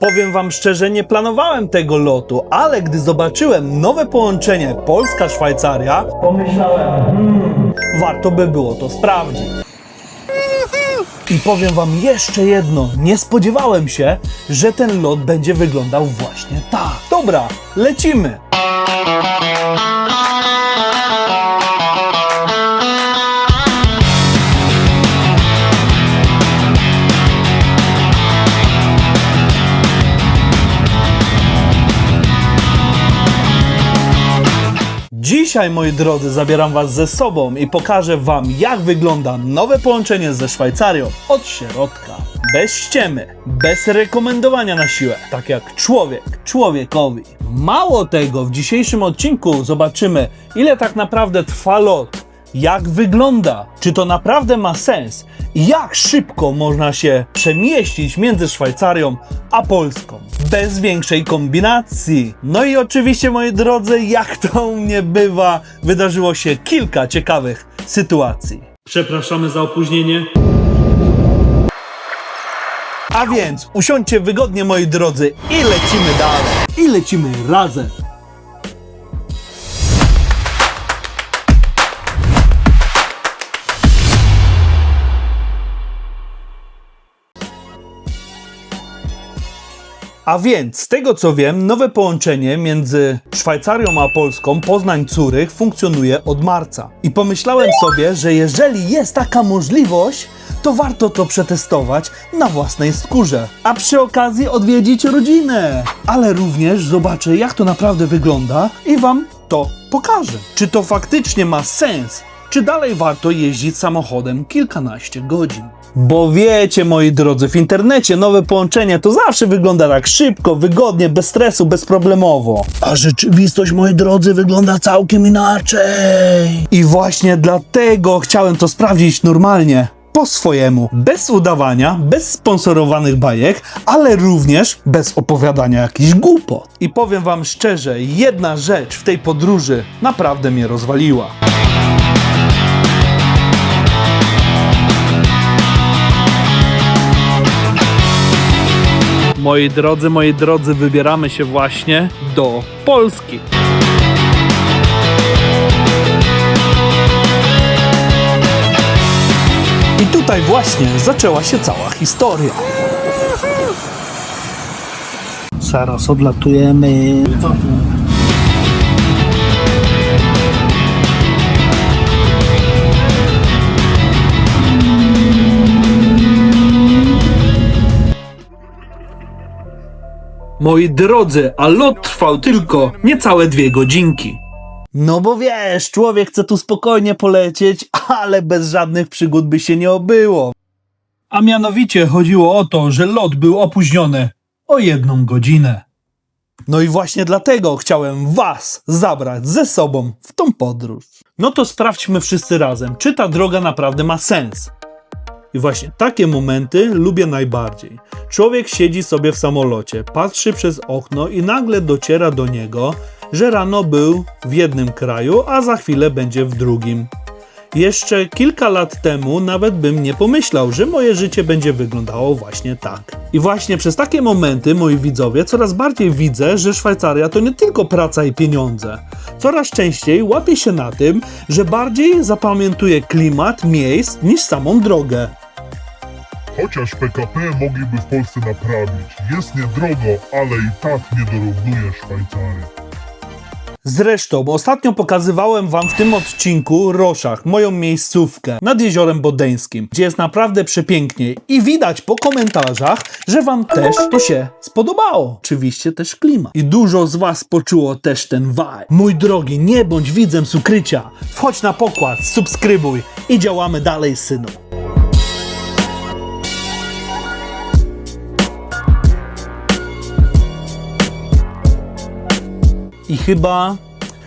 Powiem wam szczerze, nie planowałem tego lotu, ale gdy zobaczyłem nowe połączenie Polska-Szwajcaria, pomyślałem, warto by było to sprawdzić. I powiem wam jeszcze jedno, nie spodziewałem się, że ten lot będzie wyglądał właśnie tak. Dobra, lecimy! Dzisiaj, moi drodzy, zabieram was ze sobą i pokażę wam, jak wygląda nowe połączenie ze Szwajcarią od środka. Bez ściemy, bez rekomendowania na siłę, tak jak człowiek człowiekowi. Mało tego, w dzisiejszym odcinku zobaczymy, ile tak naprawdę trwa lot, jak wygląda, czy to naprawdę ma sens i jak szybko można się przemieścić między Szwajcarią a Polską. Bez większej kombinacji. No i oczywiście, moi drodzy, jak to u mnie bywa, wydarzyło się kilka ciekawych sytuacji. Przepraszamy za opóźnienie. A więc usiądźcie wygodnie, moi drodzy, i lecimy dalej. I lecimy razem. A więc, z tego co wiem, nowe połączenie między Szwajcarią a Polską, Poznań-Curych, funkcjonuje od marca. I pomyślałem sobie, że jeżeli jest taka możliwość, to warto to przetestować na własnej skórze. A przy okazji odwiedzić rodzinę. Ale również zobaczę, jak to naprawdę wygląda i wam to pokażę. Czy to faktycznie ma sens? Czy dalej warto jeździć samochodem kilkanaście godzin? Bo wiecie, moi drodzy, w internecie nowe połączenie to zawsze wygląda tak szybko, wygodnie, bez stresu, bezproblemowo. A rzeczywistość, moi drodzy, wygląda całkiem inaczej. I właśnie dlatego chciałem to sprawdzić normalnie, po swojemu, bez udawania, bez sponsorowanych bajek, ale również bez opowiadania jakichś głupot. I powiem wam szczerze, jedna rzecz w tej podróży naprawdę mnie rozwaliła. Moi drodzy, wybieramy się właśnie do Polski. I tutaj właśnie zaczęła się cała historia. Zaraz odlatujemy. Moi drodzy, a lot trwał tylko niecałe 2 godzinki. No bo wiesz, człowiek chce tu spokojnie polecieć, ale bez żadnych przygód by się nie obyło. A mianowicie chodziło o to, że lot był opóźniony o 1 godzinę. No i właśnie dlatego chciałem was zabrać ze sobą w tą podróż. No to sprawdźmy wszyscy razem, czy ta droga naprawdę ma sens. I właśnie takie momenty lubię najbardziej. Człowiek siedzi sobie w samolocie, patrzy przez okno i nagle dociera do niego, że rano był w jednym kraju, a za chwilę będzie w drugim. Jeszcze kilka lat temu nawet bym nie pomyślał, że moje życie będzie wyglądało właśnie tak. I właśnie przez takie momenty, moi widzowie, coraz bardziej widzę, że Szwajcaria to nie tylko praca i pieniądze. Coraz częściej łapię się na tym, że bardziej zapamiętuję klimat miejsc niż samą drogę. Chociaż PKP mogliby w Polsce naprawić. Jest niedrogo, ale i tak nie dorównuje Szwajcarii. Zresztą ostatnio pokazywałem wam w tym odcinku Roszach, moją miejscówkę nad Jeziorem Bodeńskim, gdzie jest naprawdę przepięknie i widać po komentarzach, że wam też to się spodobało. Oczywiście też klimat. I dużo z was poczuło też ten vibe. Mój drogi, nie bądź widzem z ukrycia. Wchodź na pokład, subskrybuj i działamy dalej, synu. I chyba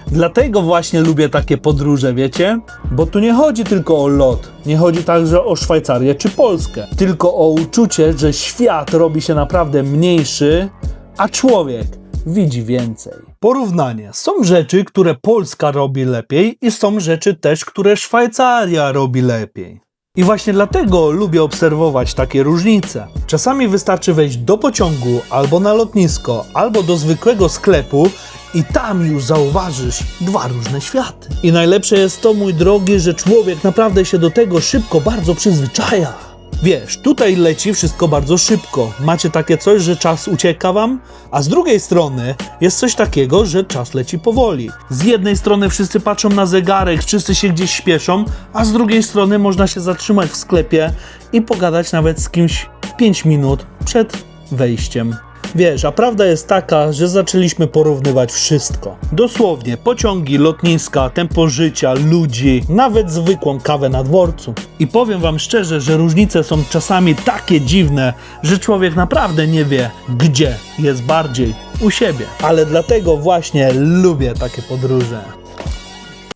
dlatego właśnie lubię takie podróże, wiecie? Bo tu nie chodzi tylko o lot, nie chodzi także o Szwajcarię czy Polskę, tylko o uczucie, że świat robi się naprawdę mniejszy, a człowiek widzi więcej. Porównanie. Są rzeczy, które Polska robi lepiej i są rzeczy też, które Szwajcaria robi lepiej. I właśnie dlatego lubię obserwować takie różnice. Czasami wystarczy wejść do pociągu, albo na lotnisko, albo do zwykłego sklepu i tam już zauważysz dwa różne światy. I najlepsze jest to, mój drogi, że człowiek naprawdę się do tego szybko bardzo przyzwyczaja. Wiesz, tutaj leci wszystko bardzo szybko. Macie takie coś, że czas ucieka wam, a z drugiej strony jest coś takiego, że czas leci powoli. Z jednej strony wszyscy patrzą na zegarek, wszyscy się gdzieś śpieszą, a z drugiej strony można się zatrzymać w sklepie i pogadać nawet z kimś 5 minut przed wejściem. Wiesz, a prawda jest taka, że zaczęliśmy porównywać wszystko. Dosłownie, pociągi, lotniska, tempo życia, ludzi, nawet zwykłą kawę na dworcu. I powiem wam szczerze, że różnice są czasami takie dziwne, że człowiek naprawdę nie wie, gdzie jest bardziej u siebie. Ale dlatego właśnie lubię takie podróże.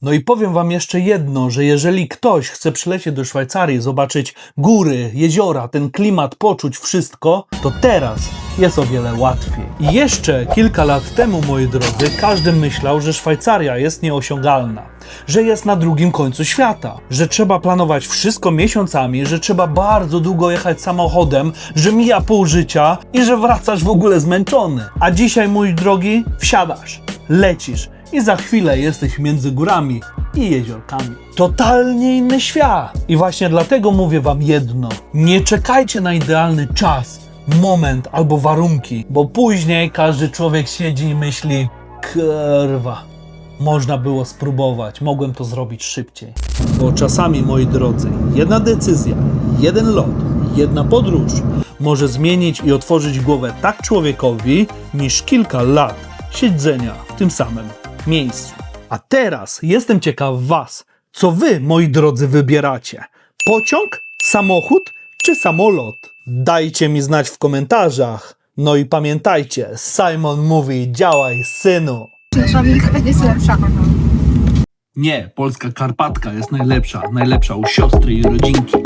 No i powiem wam jeszcze jedno, że jeżeli ktoś chce przylecieć do Szwajcarii, zobaczyć góry, jeziora, ten klimat, poczuć wszystko, to teraz jest o wiele łatwiej. I jeszcze kilka lat temu, moi drodzy, każdy myślał, że Szwajcaria jest nieosiągalna, że jest na drugim końcu świata, że trzeba planować wszystko miesiącami, że trzeba bardzo długo jechać samochodem, że mija pół życia i że wracasz w ogóle zmęczony. A dzisiaj, mój drogi, wsiadasz, lecisz i za chwilę jesteś między górami i jeziorkami. Totalnie inny świat. I właśnie dlatego mówię wam jedno. Nie czekajcie na idealny czas, moment albo warunki, bo później każdy człowiek siedzi i myśli: kurwa, można było spróbować, mogłem to zrobić szybciej. Bo czasami, moi drodzy, jedna decyzja, jeden lot, jedna podróż może zmienić i otworzyć głowę tak człowiekowi, niż kilka lat siedzenia w tym samym miejscu. A teraz jestem ciekaw was, co wy, moi drodzy, wybieracie? Pociąg, samochód czy samolot? Dajcie mi znać w komentarzach. No i pamiętajcie, Simon mówi: działaj, synu. Nasza Wielka jest lepsza. Nie, polska Karpatka jest najlepsza u siostry i rodzinki.